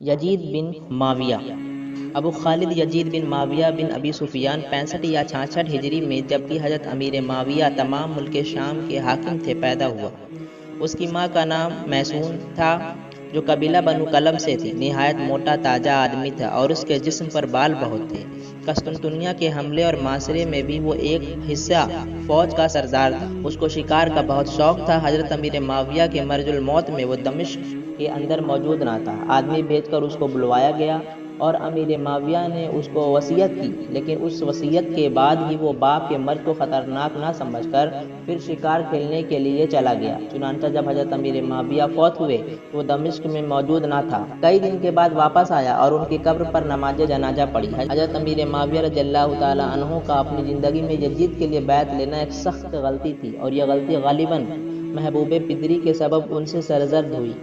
یزید بن معاویہ۔ ابو خالد یزید بن معاویہ بن ابی سفیان 65 یا 66 ہجری میں جبکہ حضرت امیر معاویہ تمام ملک شام کے حاکم تھے پیدا ہوا۔ اس کی ماں کا نام میسون تھا جو قبیلہ بنو کلب سے تھی۔ نہایت موٹا تازہ آدمی تھا اور اس کے جسم پر بال بہت تھے۔ قسطنطنیہ کے حملے اور معاشرے میں بھی وہ ایک حصہ فوج کا سردار تھا۔ اس کو شکار کا بہت شوق تھا۔ حضرت امیر معاویہ کے مرج الموت میں وہ دمشق کے اندر موجود نہ تھا۔ آدمی بھیج کر اس کو بلوایا گیا اور امیر معاویہ نے اس کو وصیت کی، لیکن اس وصیت کے بعد ہی وہ باپ کے مرگ کو خطرناک نہ سمجھ کر پھر شکار کھیلنے کے لیے چلا گیا۔ چنانچہ جب حضرت امیر معاویہ فوت ہوئے تو وہ دمشق میں موجود نہ تھا۔ کئی دن کے بعد واپس آیا اور ان کی قبر پر نماز جنازہ پڑھی۔ حضرت امیر معاویہ رضی اللہ تعالی عنہ کا اپنی زندگی میں یزید کے لیے بیعت لینا ایک سخت غلطی تھی اور یہ غلطی غالباً محبوب پدری کے سبب ان سے سرزد ہوئی،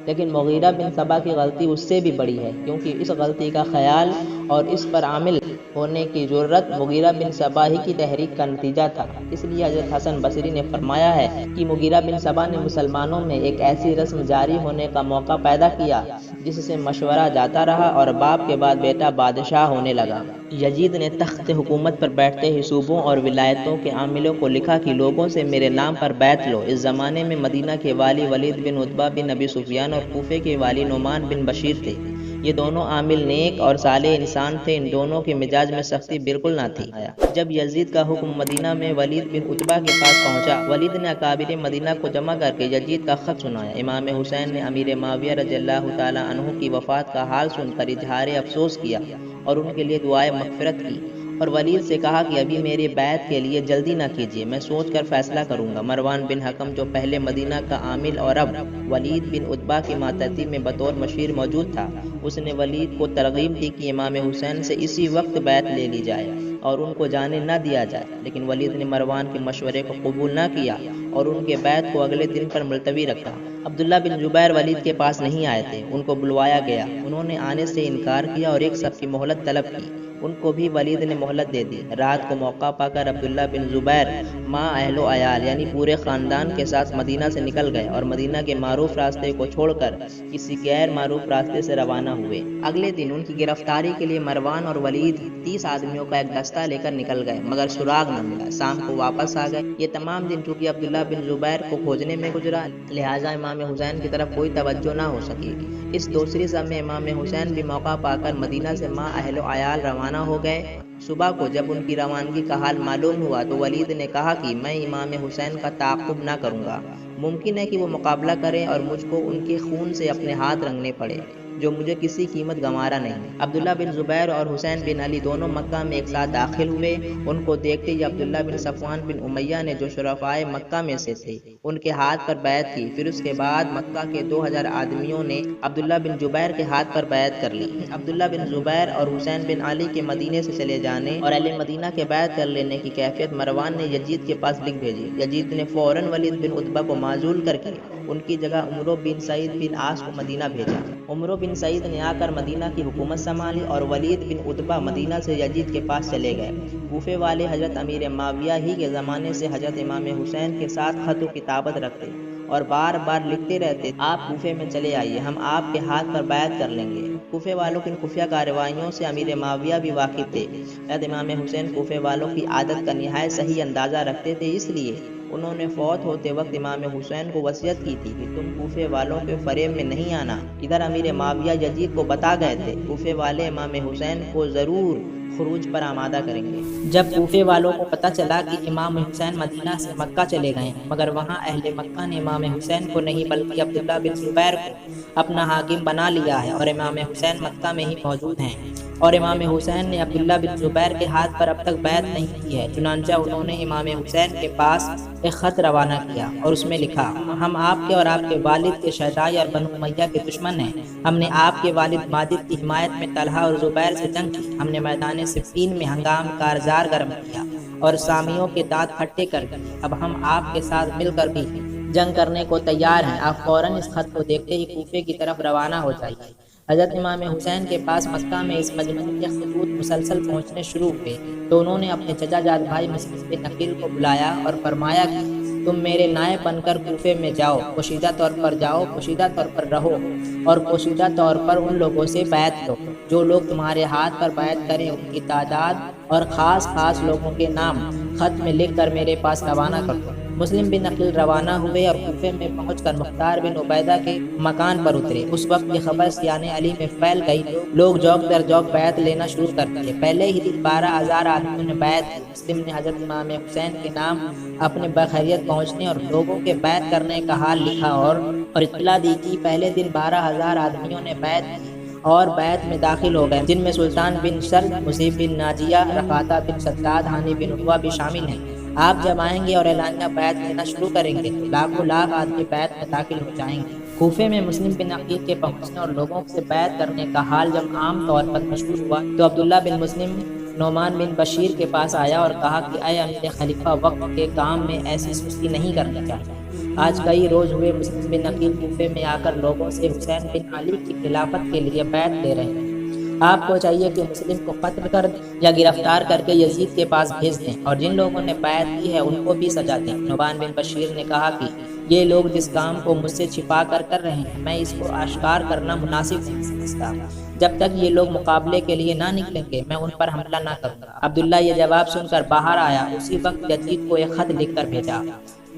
لیکن مغیرہ بن صبا کی غلطی اس سے بھی بڑی ہے، کیونکہ اس غلطی کا خیال اور اس پر عامل ہونے کی جرأت مغیرہ بن صبا ہی کی تحریک کا نتیجہ تھا۔ اس لیے حضرت حسن بصری نے فرمایا ہے کہ مغیرہ بن صبا نے مسلمانوں میں ایک ایسی رسم جاری ہونے کا موقع پیدا کیا جس سے مشورہ جاتا رہا اور باپ کے بعد بیٹا بادشاہ ہونے لگا۔ یزید نے تخت حکومت پر بیٹھتے ہی صوبوں اور ولایتوں کے عاملوں کو لکھا کہ لوگوں سے میرے نام پر بیعت لو۔ اس زمانے میں مدینہ کے والی ولید بن عتبہ بن ابی سفیان اور کوفے کے والی نعمان بن بشیر تھے۔ یہ دونوں عامل نیک اور صالح انسان تھے۔ ان دونوں کے مزاج میں سختی بالکل نہ تھی۔ جب یزید کا حکم مدینہ میں ولید بن عتبہ کے پاس پہنچا، ولید نے اکابر مدینہ کو جمع کر کے یزید کا خط سنایا۔ امام حسین نے امیر معاویہ رضی اللہ تعالی عنہ کی وفات کا حال سن کر اظہار افسوس کیا اور ان کے لیے دعائے مغفرت کی، اور ولید سے کہا کہ ابھی میری بیعت کے لیے جلدی نہ کیجیے، میں سوچ کر فیصلہ کروں گا۔ مروان بن حکم جو پہلے مدینہ کا عامل اور اب ولید بن عتبہ کی ماتحتی میں بطور مشیر موجود تھا، اس نے ولید کو ترغیب دی کہ امام حسین سے اسی وقت بیعت لے لی جائے اور ان کو جانے نہ دیا جائے، لیکن ولید نے مروان کے مشورے کو قبول نہ کیا اور ان کے بیعت کو اگلے دن پر ملتوی رکھا۔ عبداللہ بن زبیر ولید کے پاس نہیں آئے تھے، ان کو بلوایا گیا، انہوں نے آنے سے انکار کیا اور ایک سب کی مہلت طلب کی، ان کو بھی ولید نے مہلت دے دی۔ رات کو موقع پا کر عبداللہ بن زبیر ماں اہل و عیال یعنی پورے خاندان کے ساتھ مدینہ سے نکل گئے اور مدینہ کے معروف راستے کو چھوڑ کر کسی غیر معروف راستے سے روانہ ہوئے۔ اگلے دن ان کی گرفتاری کے لیے مروان اور ولید 30 آدمیوں کا ایک دستہ لے کر نکل گئے، مگر سراغ نہ ملا۔ شام کو واپس آ گئے۔ یہ تمام دن چونکہ عبداللہ بن زبیر کو کھوجنے میں گزرا، لہٰذا امام حسین کی طرف کوئی توجہ نہ ہو سکی۔ اس دوسری شب میں امام حسین بھی موقع پا کر مدینہ سے ماں اہل و عیال روانہ ہو گئے۔ صبح کو جب ان کی روانگی کا حال معلوم ہوا تو ولید نے کہا کہ میں امام حسین کا تعاقب نہ کروں گا، ممکن ہے کہ وہ مقابلہ کریں اور مجھ کو ان کے خون سے اپنے ہاتھ رنگنے پڑے، جو مجھے کسی قیمت گوارا نہیں۔ عبداللہ بن زبیر اور حسین بن علی دونوں مکہ میں ایک ساتھ داخل ہوئے۔ ان کو دیکھتے ہی عبداللہ بن صفوان بن امیہ نے، جو شرفائے مکہ میں سے تھے، ان کے ہاتھ پر بیعت کی۔ پھر اس کے بعد مکہ کے 2000 آدمیوں نے عبداللہ بن زبیر کے ہاتھ پر بیعت کر لی۔ عبداللہ بن زبیر اور حسین بن علی کے مدینے سے چلے جانے اور اہل مدینہ کے بیعت کر لینے کی کیفیت مروان نے یزید کے پاس لکھ بھیجی۔ یزید نے فوراً ولید بن عتبہ کو معزول کر کے ان کی جگہ عمرو بن سعید بن عاص کو مدینہ بھیجا۔ عمرو بن سعید نے آ کر مدینہ کی حکومت سنبھالی اور ولید بن عتبہ مدینہ سے یزید کے پاس چلے گئے۔ کوفے والے حضرت امیر معاویہ ہی کے زمانے سے حضرت امام حسین کے ساتھ خط و کتابت رکھتے اور بار بار لکھتے رہتے، آپ کوفے میں چلے آئیے، ہم آپ کے ہاتھ پر بیعت کر لیں گے۔ کوفے والوں کی خفیہ کارروائیوں سے امیر معاویہ بھی واقف تھے۔ حضرت امام حسین کوفے والوں کی عادت کا نہایت صحیح اندازہ رکھتے تھے، اس لیے انہوں نے فوت ہوتے وقت امام حسین کو وصیت کی تھی کہ تم کوفے والوں کے فریب میں نہیں آنا۔ ادھر امیر معاویہ یزید کو بتا گئے تھے کوفے والے امام حسین کو ضرور خروج پر آمادہ کریں گے۔ جب کوفے والوں کو پتہ چلا کہ امام حسین مدینہ سے مکہ چلے گئے، مگر وہاں اہل مکہ نے امام حسین کو نہیں بلکہ عبداللہ بن زبیر کو اپنا حاکم بنا لیا ہے اور امام حسین مکہ میں ہی موجود ہیں، اور امام حسین نے عبداللہ بن زبیر کے ہاتھ پر اب تک بیعت نہیں کی ہے، چنانچہ انہوں نے امام حسین کے پاس ایک خط روانہ کیا اور اس میں لکھا، ہم آپ کے اور آپ کے والد کے شیدائی اور بنو امیہ کے دشمن ہیں۔ ہم نے آپ کے والد ماجد کی حمایت میں طلحہ اور زبیر سے جنگ کی، ہم نے میدان صفین میں ہنگام کارزار گرم کیا اور سامیوں کے دانت پھٹے کر دیے۔ اب ہم آپ کے ساتھ مل کر بھی جنگ کرنے کو تیار ہیں، آپ فوراً اس خط کو دیکھتے ہی کوفے کی طرف روانہ ہو جائیے۔ حضرت امام حسین کے پاس مکہ میں اس مجموعے کے خطوط مسلسل پہنچنے شروع ہوئے تو انہوں نے اپنے چچا جاد بھائی مسعود بن عقیل کو بلایا اور فرمایا کہ تم میرے نائب بن کر کوفے میں جاؤ، پوشیدہ طور پر جاؤ، پوشیدہ طور پر رہو اور پوشیدہ طور پر ان لوگوں سے بیعت لو جو لوگ تمہارے ہاتھ پر بیعت کریں، ان کی تعداد اور خاص لوگوں کے نام خط میں لکھ کر میرے پاس روانہ کر دو۔ مسلم بن عقیل روانہ ہوئے اور کوفے میں پہنچ کر مختار بن عبیدہ کے مکان پر اترے۔ اس وقت یہ خبر سیان علی میں پھیل گئی، لوگ جوق در جوق بیعت لینا شروع کر دیے۔ پہلے ہی دن 12,000 آدمیوں نے بیعت کی۔ مسلم نے حضرت امام حسین کے نام اپنے بخیریت پہنچنے اور لوگوں کے بیعت کرنے کا حال لکھا اور اطلاع دی کہ پہلے دن 12,000 آدمیوں نے بیعت کی اور بیعت میں داخل ہو گئے، جن میں سلطان بن سرد، مصیب بن ناجیہ، رفاطہ بن شداد، ہانی بن عروہ بھی شامل ہیں۔ آپ جب آئیں گے اور اعلانیہ بیعت لینا شروع کریں گے تو لاکھوں لاکھ آدمی بیعت میں داخل ہو جائیں گے۔ کوفے میں مسلم بن عقیل کے پہنچنے اور لوگوں سے بیعت کرنے کا حال جب عام طور پر مشہور ہوا تو عبداللہ بن مسلم نعمان بن بشیر کے پاس آیا اور کہا کہ اے امیر خلیفہ، وقت کے کام میں ایسی سستی نہیں کرنی چاہیے۔ آج کئی روز ہوئے مسلم بن عقیل کوفے میں آ کر لوگوں سے حسین بن علی کی خلافت کے لیے بیعت لے رہے ہیں۔ آپ کو چاہیے کہ مسلم کو قتل کر یا گرفتار کر کے یزید کے پاس بھیج دیں اور جن لوگوں نے بیعت کی ہے ان کو بھی سزا دیں۔ نعمان بن بشیر نے کہا کہ یہ لوگ جس کام کو مجھ سے چھپا کر رہے ہیں، میں اس کو آشکار کرنا مناسب نہیں سمجھتا۔ جب تک یہ لوگ مقابلے کے لیے نہ نکلیں گے میں ان پر حملہ نہ کروں گا۔ عبداللہ یہ جواب سن کر باہر آیا۔ اسی وقت یزید کو ایک خط لکھ کر بھیجا۔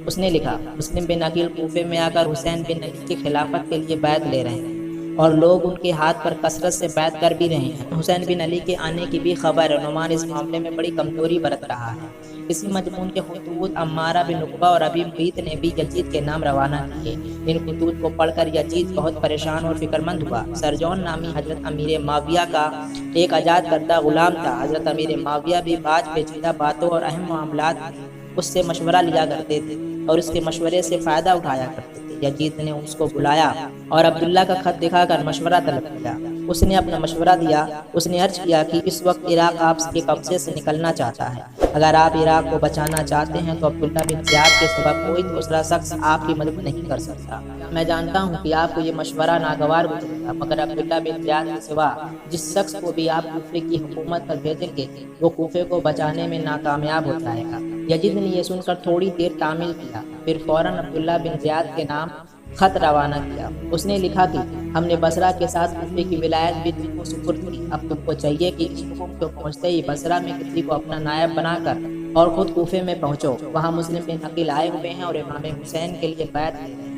اس نے لکھا، مسلم بن عقیل کوفے میں آ کر حسین بن علی کی خلافت کے لیے بیعت لے رہے ہیں اور لوگ ان کے ہاتھ پر کثرت سے بیعت کر بھی رہے ہیں۔ حسین بن علی کے آنے کی بھی خبر ہے۔ نعمان اس معاملے میں بڑی کمزوری برت رہا ہے۔ اسی مضمون کے خطوط عمارہ بن عقبہ اور ابی معیط نے بھی یزید کے نام روانہ کیے۔ ان خطوط کو پڑھ کر یزید بہت پریشان اور فکرمند ہوا۔ سرجون نامی حضرت امیر معاویہ کا ایک آزاد کردہ غلام تھا۔ حضرت امیر معاویہ بھی بعض پیچیدہ باتوں اور اہم معاملات میں اس سے مشورہ لیا کرتے تھے اور اس کے مشورے سے فائدہ اٹھایا کرتے تھے۔ یزید نے اس کو بلایا اور عبداللہ کا خط دکھا کر مشورہ طلب کیا۔ اس نے اپنا مشورہ دیا۔ اس نے عرض کیا کہ اس وقت عراق آپ کے قبضے سے نکلنا چاہتا ہے۔ اگر آپ عراق کو بچانا چاہتے ہیں تو عبداللہ بن زیاد کے سوا کوئی دوسرا شخص آپ کی مدد نہیں کر سکتا۔ میں جانتا ہوں کہ آپ کو یہ مشورہ ناگوار گزرے گا، مگر عبداللہ بن زیاد کے سوا جس شخص کو بھی آپ کوفے کی حکومت پر بھیجیں گے وہ کوفے کو بچانے میں ناکامیاب ہو جائے گا۔ یزید نے یہ سن کر تھوڑی دیر تعمیل کیا، پھر فوراً عبداللہ بن زیاد کے نام خط روانہ کیا۔ اس نے لکھا کہ ہم نے بصرہ کے ساتھ کوفے کی ولایت بھی تم کو سپرد کی۔ اب تم کو چاہیے کہ اس حکم کو پہنچتے ہی بصرہ میں کسی کو اپنا نائب بنا کر اور خود کوفے میں پہنچو۔ وہاں مسلم بن عقیل آئے ہوئے ہیں اور امام حسین کے لیے بیعت لے رہے ہیں۔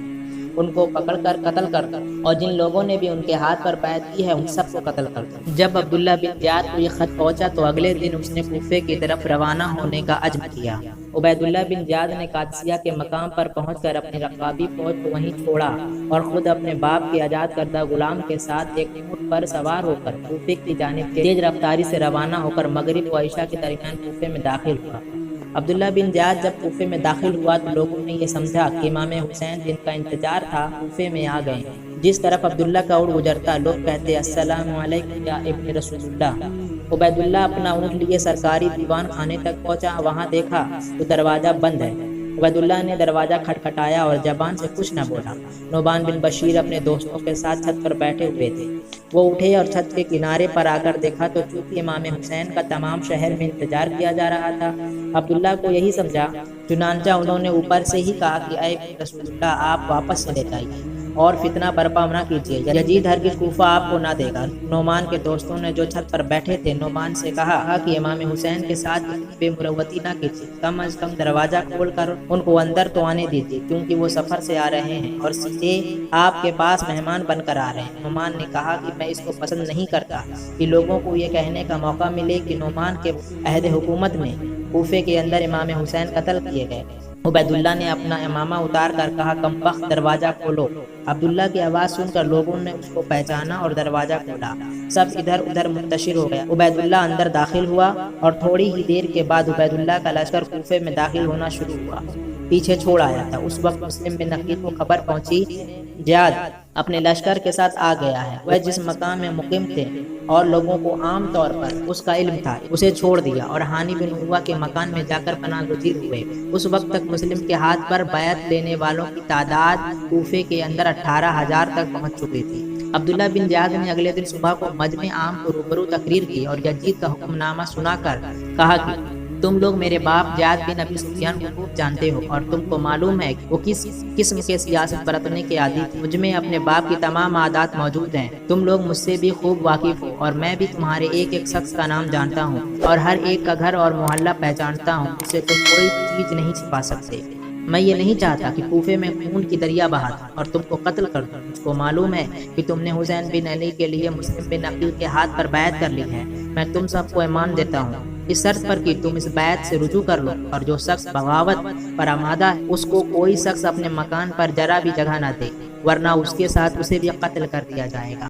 ان کو پکڑ کر قتل کر دو اور جن لوگوں نے بھی ان کے ہاتھ پر بیعت کی ہے ان سب کو قتل کر دو۔ جب عبداللہ بن زیاد کو یہ خط پہنچا تو اگلے دن اس نے کوفے کی طرف روانہ ہونے کا عزم کیا۔ عبیداللہ بن زیاد نے قادسیہ کے مقام پر پہنچ کر اپنے رقابی فوج کو وہیں چھوڑا اور خود اپنے باپ کے آزاد کردہ غلام کے ساتھ ایک اونٹ پر سوار ہو کر کوفے کی جانب تیز رفتاری سے روانہ ہو کر مغرب و عشاء کے درمیان کوفے میں داخل ہوا۔ عبداللہ بن زیاد جب کوفے میں داخل ہوا تو لوگوں نے یہ سمجھا کہ امام حسین جن کا انتظار تھا کوفے میں آ گئے۔ جس طرف عبداللہ کا اونٹ گزرتا لوگ کہتے السلام علیکم یا ابن رسول اللہ۔ عبیداللہ اپنا اونٹ لیے سرکاری دیوان خانے تک پہنچا، وہاں دیکھا تو دروازہ بند ہے۔ عبیداللہ نے دروازہ کھٹکھٹایا اور زبان سے کچھ نہ بولا۔ نعمان بن بشیر اپنے دوستوں کے ساتھ چھت پر بیٹھے ہوئے تھے۔ وہ اٹھے اور چھت کے کنارے پر آ کر دیکھا تو چونکہ امام حسین کا تمام شہر میں انتظار کیا جا رہا تھا، عبداللہ کو یہی سمجھا، چنانچہ انہوں نے اوپر سے ہی کہا کہ اے رسول اللہ آپ واپس چلے جائیے اور فتنہ برپا نہ کیجیے، یزید ہرگز کوفہ آپ کو نہ دے گا۔ نعمان کے دوستوں نے جو چھت پر بیٹھے تھے نعمان سے کہا کہ امام حسین کے ساتھ بے مروتی نہ کیجیے، کم از کم دروازہ کھول کر ان کو اندر تو آنے دیجیے کیونکہ وہ سفر سے آ رہے ہیں اور سیدھے آپ کے پاس مہمان بن کر آ رہے ہیں۔ نعمان نے کہا کہ میں اس کو پسند نہیں کرتا کہ لوگوں کو یہ کہنے کا موقع ملے کہ نعمان کے عہد حکومت میں کوفے کے اندر امام حسین قتل کیے گئے۔ عبیداللہ نے اپنا امامہ اتار کر کہا کم بخت دروازہ کھولو۔ عبداللہ کی آواز سن کر لوگوں نے اس کو پہچانا اور دروازہ کھولا۔ سب ادھر ادھر منتشر ہو گیا۔ عبیداللہ اندر داخل ہوا اور تھوڑی ہی دیر کے بعد عبیداللہ کا لشکر کوفے میں داخل ہونا شروع ہوا، پیچھے چھوڑ آیا تھا۔ اس وقت مسلم بن عقیل کو خبر پہنچی زیاد اپنے لشکر کے ساتھ آ گیا ہے۔ وہ جس مقام میں مقیم تھے اور لوگوں کو عام طور پر اس کا علم تھا اسے چھوڑ دیا اور ہانی بن عروہ کے مکان میں جا کر پناہ گزیر ہوئے۔ اس وقت تک مسلم کے ہاتھ پر بیعت لینے والوں کی تعداد کوفے کے اندر 18,000 تک پہنچ چکی تھی۔ عبداللہ بن زیاد نے اگلے دن صبح کو مجمع عام کو روبرو تقریر کی اور یزید کا حکم نامہ سنا کر کہا کہ تم لوگ میرے باپ زیاد بن ابی سفیان کو خوب جانتے ہو اور تم کو معلوم ہے کہ وہ کس قسم کے سیاست برتنے کے عادی تھے۔ مجھ میں اپنے باپ کی تمام عادات موجود ہیں، تم لوگ مجھ سے بھی خوب واقف ہو اور میں بھی تمہارے ایک ایک شخص کا نام جانتا ہوں اور ہر ایک کا گھر اور محلہ پہچانتا ہوں، اس سے تم کوئی چیز نہیں چھپا سکتے۔ میں یہ نہیں چاہتا کہ کوفے میں خون کی دریا بہا دوں اور تم کو قتل کر دوں۔ مجھ کو معلوم ہے کہ تم نے حسین بن علی کے لیے مسلم بن عقیل کے ہاتھ پر بیعت کر لی ہے۔ میں تم سب کو ایمان دیتا ہوں اس شرط پر کہ تم اس بیعت سے رجوع کر لو اور جو شخص بغاوت پر آمادہ ہے اس کو کوئی شخص اپنے مکان پر ذرا بھی جگہ نہ دے، ورنہ اس کے ساتھ اسے بھی قتل کر دیا جائے گا۔